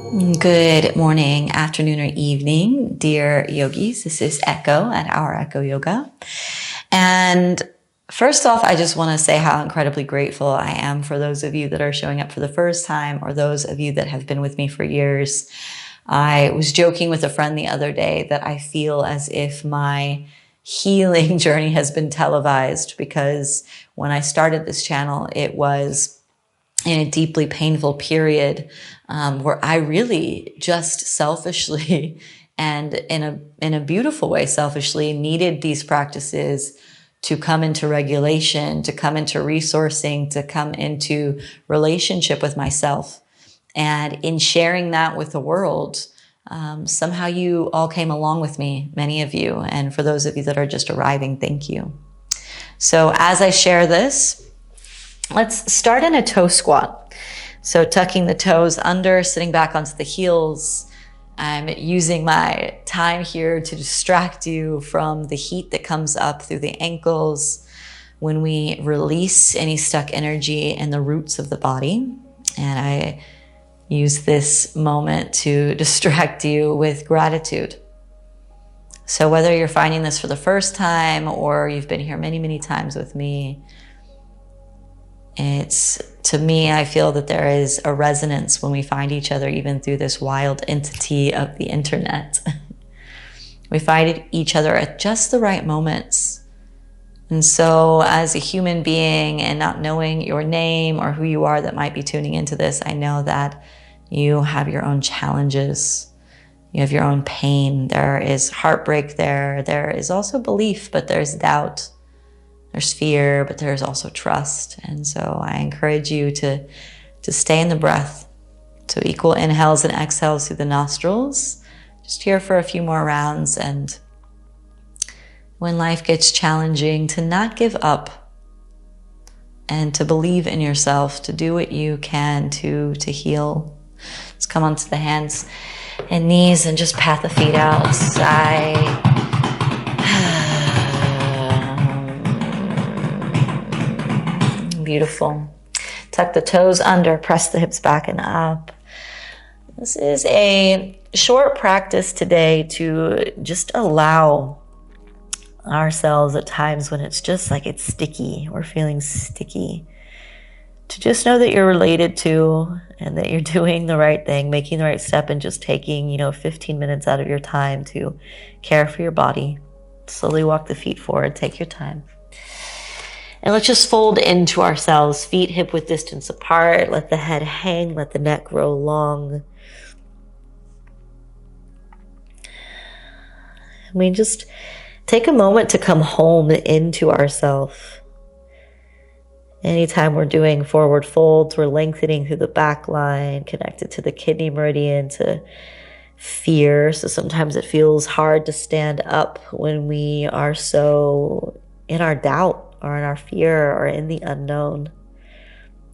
Good morning, afternoon, or evening, dear yogis. This is Echo at Our Echo Yoga. And first off, I just want to say how incredibly grateful I am for those of you that are showing up for the first time or those of you that have been with me for years. I was joking with a friend the other day that I feel as if my healing journey has been televised, because when I started this channel, it was in a deeply painful period where I really just selfishly and in a beautiful way selfishly needed these practices to come into regulation, to come into resourcing, to come into relationship with myself. And in sharing that with the world, somehow you all came along with me, many of you. And for those of you that are just arriving, thank you. So as I share this, let's start in a toe squat. So tucking the toes under, sitting back onto the heels. I'm using my time here to distract you from the heat that comes up through the ankles when we release any stuck energy in the roots of the body. And I use this moment to distract you with gratitude. So whether you're finding this for the first time or you've been here many, many times with me, to me, I feel that there is a resonance when we find each other, even through this wild entity of the internet. We find each other at just the right moments. And so as a human being and not knowing your name or who you are that might be tuning into this, I know that you have your own challenges. You have your own pain. There is heartbreak there. There is also belief, but there's doubt. There's fear, but there's also trust. And so I encourage you to stay in the breath. So equal inhales and exhales through the nostrils. Just here for a few more rounds. And when life gets challenging, to not give up and to believe in yourself, to do what you can to heal. Let's come onto the hands and knees and just pat the feet out. Sigh. Beautiful. Tuck the toes under, press the hips back and up. This is a short practice today to just allow ourselves at times when it's just like it's sticky, we're feeling sticky, to just know that you're related to and that you're doing the right thing, making the right step, and just taking, 15 minutes out of your time to care for your body. Slowly walk the feet forward, take your time. And let's just fold into ourselves, feet hip-width distance apart. Let the head hang, let the neck grow long. We just take a moment to come home into ourselves. Anytime we're doing forward folds, we're lengthening through the back line, connected to the kidney meridian, to fear. So sometimes it feels hard to stand up when we are so in our doubt, or in our fear, or in the unknown.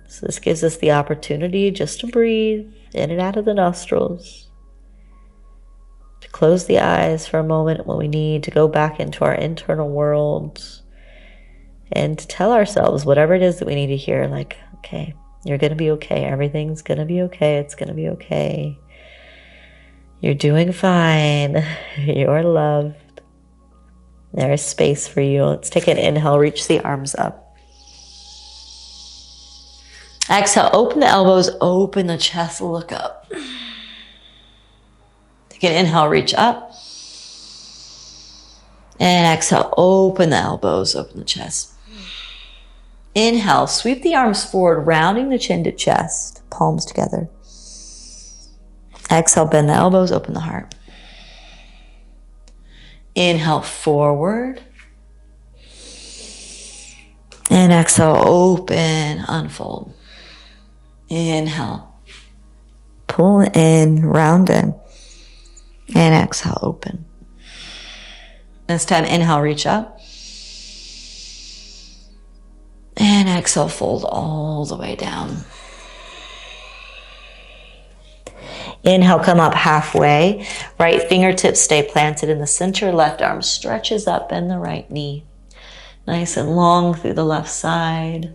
So this gives us the opportunity just to breathe in and out of the nostrils, to close the eyes for a moment when we need to go back into our internal world, and to tell ourselves whatever it is that we need to hear, like, okay, you're going to be okay. Everything's going to be okay. It's going to be okay. You're doing fine. You're loved. There is space for you. Let's take an inhale, reach the arms up. Exhale, open the elbows, open the chest, look up. Take an inhale, reach up. And exhale, open the elbows, open the chest. Inhale, sweep the arms forward, rounding the chin to chest, palms together. Exhale, bend the elbows, open the heart. Inhale, forward. And exhale, open, unfold. Inhale, pull in, round in. And exhale, open. This time, inhale, reach up. And exhale, fold all the way down. Inhale, come up halfway. Right fingertips stay planted in the center. Left arm stretches up, bend the right knee. Nice and long through the left side.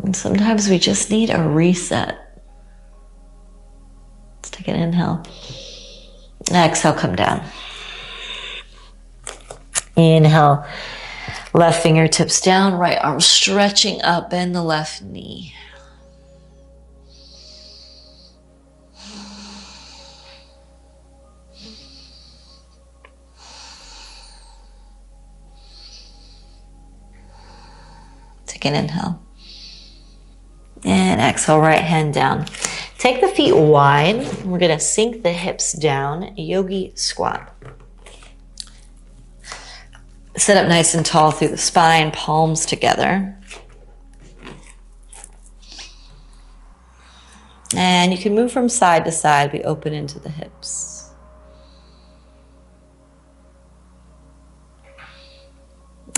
And sometimes we just need a reset. an inhale. Exhale, come down. Inhale, left fingertips down, right arm stretching up, bend the left knee. Take an inhale. And exhale, right hand down. Take the feet wide. We're going to sink the hips down, yogi squat. Sit up nice and tall through the spine, palms together. And you can move from side to side, be open into the hips.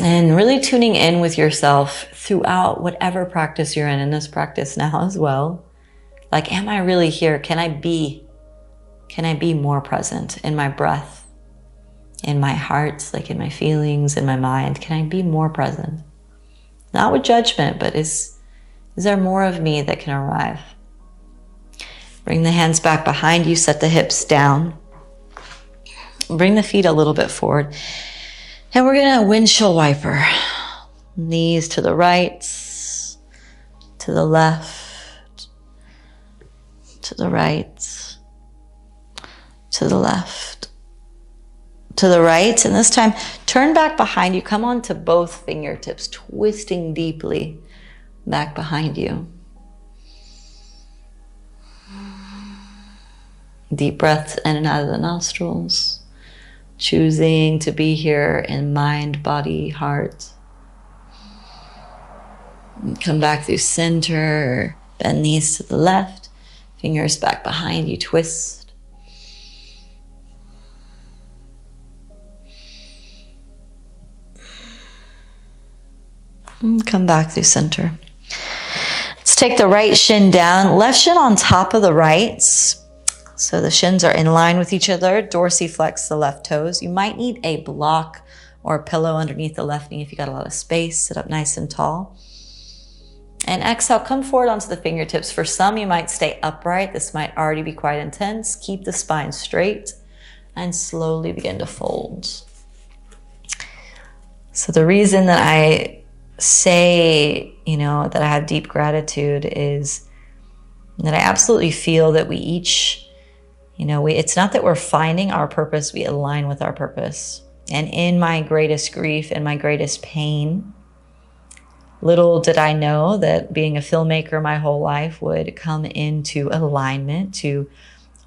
And really tuning in with yourself throughout whatever practice you're in this practice now as well. Like, am I really here? Can I be more present in my breath? In my heart, like in my feelings, in my mind? Can I be more present? Not with judgment, but is there more of me that can arrive? Bring the hands back behind you, set the hips down. Bring the feet a little bit forward. And we're gonna windshield wiper. Knees to the right, to the left, to the right, to the left, to the right. And this time, turn back behind you. Come onto both fingertips, twisting deeply back behind you. Deep breaths in and out of the nostrils. Choosing to be here in mind, body, heart. And come back through center. Bend knees to the left. Fingers back behind you. Twist. And come back through center. Let's take the right shin down. Left shin on top of the right. So the shins are in line with each other. Dorsiflex the left toes. You might need a block or a pillow underneath the left knee if you got a lot of space. Sit up nice and tall. And exhale, come forward onto the fingertips. For some, you might stay upright. This might already be quite intense. Keep the spine straight and slowly begin to fold. So the reason that I say, that I have deep gratitude is that I absolutely feel that we each, it's not that we're finding our purpose, we align with our purpose. And in my greatest grief and my greatest pain, little did I know that being a filmmaker my whole life would come into alignment to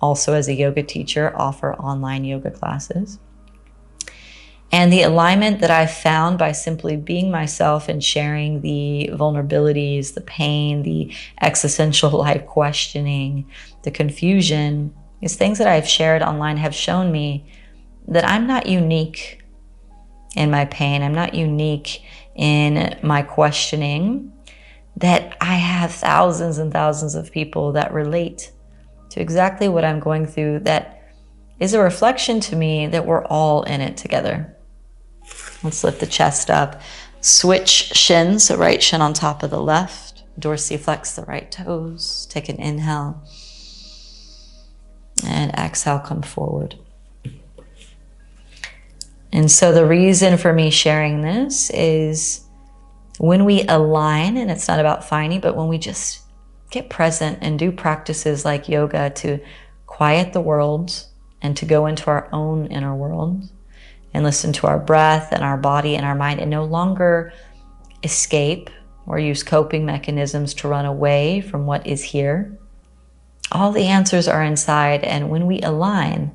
also, as a yoga teacher, offer online yoga classes. And the alignment that I found by simply being myself and sharing the vulnerabilities, the pain, the existential life questioning, the confusion, these things that I've shared online have shown me that I'm not unique in my pain. I'm not unique in my questioning, that I have thousands and thousands of people that relate to exactly what I'm going through, that is a reflection to me that we're all in it together. Let's lift the chest up. Switch shins, so right shin on top of the left. Dorsiflex the right toes. Take an inhale. And exhale, come forward. And so the reason for me sharing this is when we align, and it's not about finding, but when we just get present and do practices like yoga to quiet the world and to go into our own inner world and listen to our breath and our body and our mind and no longer escape or use coping mechanisms to run away from what is here. All the answers are inside, and when we align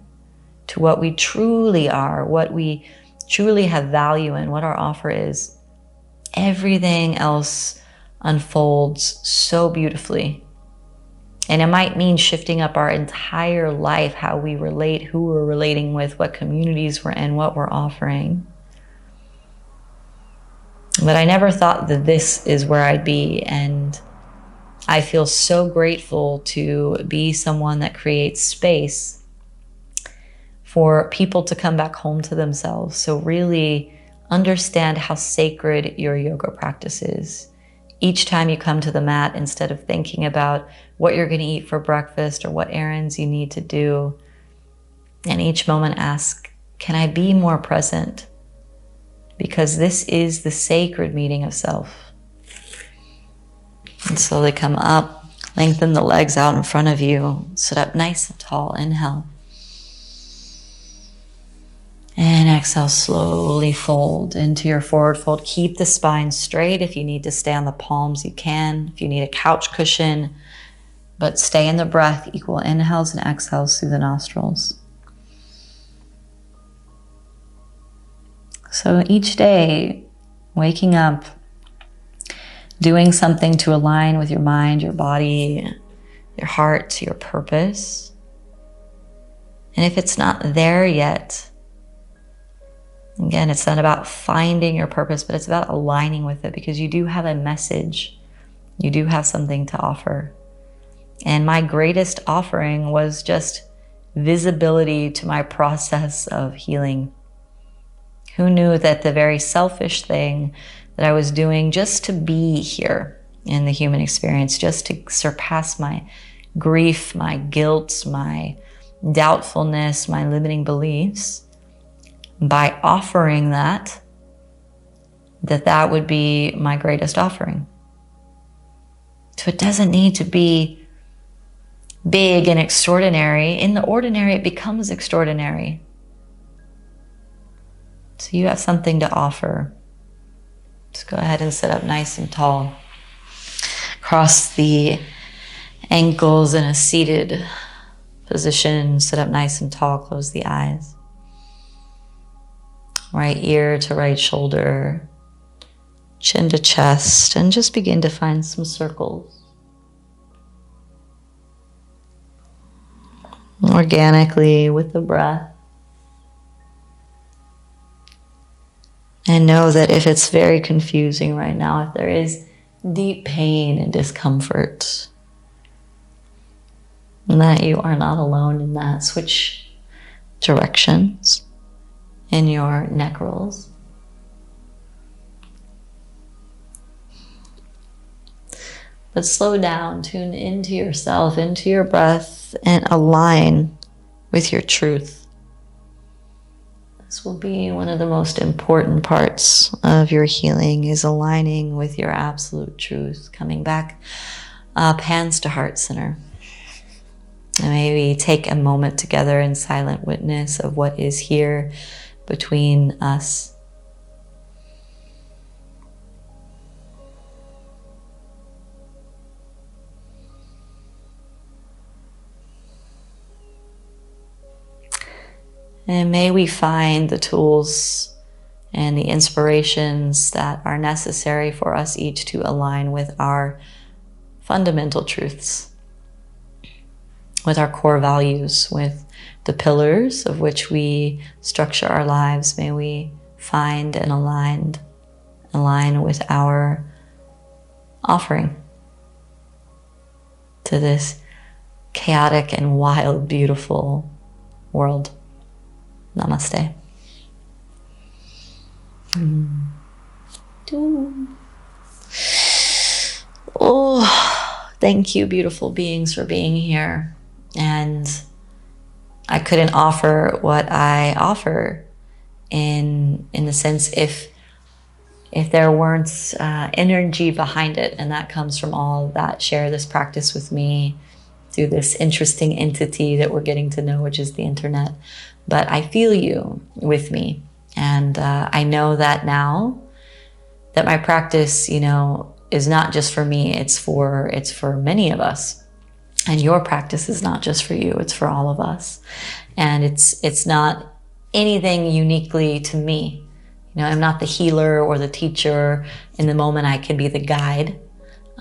to what we truly are, what we truly have value in, what our offer is, everything else unfolds so beautifully. And it might mean shifting up our entire life, how we relate, who we're relating with, what communities we're in, what we're offering. But I never thought that this is where I'd be, and I feel so grateful to be someone that creates space for people to come back home to themselves. So really understand how sacred your yoga practice is. each time you come to the mat, instead of thinking about what you're going to eat for breakfast or what errands you need to do, and each moment ask, can I be more present? Because this is the sacred meeting of self. And slowly come up, lengthen the legs out in front of you, sit up nice and tall, inhale. And exhale, slowly fold into your forward fold. Keep the spine straight. If you need to stay on the palms, you can. If you need a couch cushion, but stay in the breath, equal inhales and exhales through the nostrils. So each day, waking up, doing something to align with your mind, your body, your heart, your purpose. And if it's not there yet, again, it's not about finding your purpose, but it's about aligning with it, because you do have a message. You do have something to offer. And my greatest offering was just visibility to my process of healing. Who knew that the very selfish thing that I was doing just to be here in the human experience, just to surpass my grief, my guilt, my doubtfulness, my limiting beliefs, by offering that would be my greatest offering. So it doesn't need to be big and extraordinary. In the ordinary, it becomes extraordinary. So you have something to offer. Just go ahead and sit up nice and tall. Cross the ankles in a seated position. Sit up nice and tall. Close the eyes. Right ear to right shoulder. Chin to chest. And just begin to find some circles. Organically with the breath. And know that if it's very confusing right now, if there is deep pain and discomfort, that you are not alone in that. Switch directions in your neck rolls. But slow down, tune into yourself, into your breath, and align with your truth. This will be one of the most important parts of your healing, is aligning with your absolute truth. Coming back up, hands to heart center. And maybe take a moment together in silent witness of what is here between us. And may we find the tools and the inspirations that are necessary for us each to align with our fundamental truths, with our core values, with the pillars of which we structure our lives. May we find and align with our offering to this chaotic and wild, beautiful world. Namaste. Oh, thank you, beautiful beings, for being here. And I couldn't offer what I offer in the sense if there weren't energy behind it, and that comes from all that share this practice with me through this interesting entity that we're getting to know, which is the internet. But I feel you with me. And I know that now that my practice, is not just for me, it's for many of us. And your practice is not just for you, it's for all of us. And it's not anything uniquely to me. I'm not the healer or the teacher. In the moment, I can be the guide.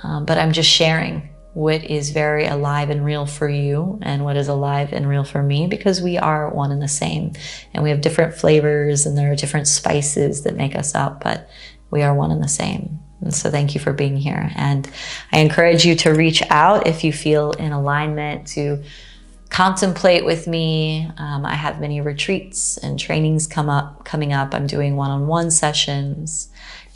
But I'm just sharing what is very alive and real for you and what is alive and real for me, because we are one and the same. And we have different flavors and there are different spices that make us up, but we are one and the same. And so thank you for being here. And I encourage you to reach out if you feel in alignment, to contemplate with me. I have many retreats and trainings coming up. I'm doing one-on-one sessions.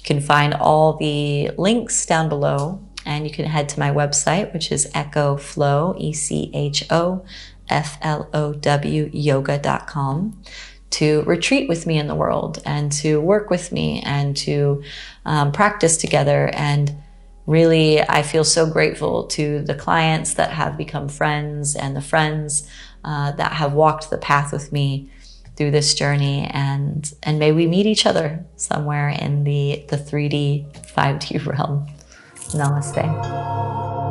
You can find all the links down below, and you can head to my website, which is echoflow, ECHOFLOW yoga.com, to retreat with me in the world and to work with me and to practice together. And really, I feel so grateful to the clients that have become friends and the friends that have walked the path with me through this journey, and may we meet each other somewhere in the 3D, 5D realm. Namaste.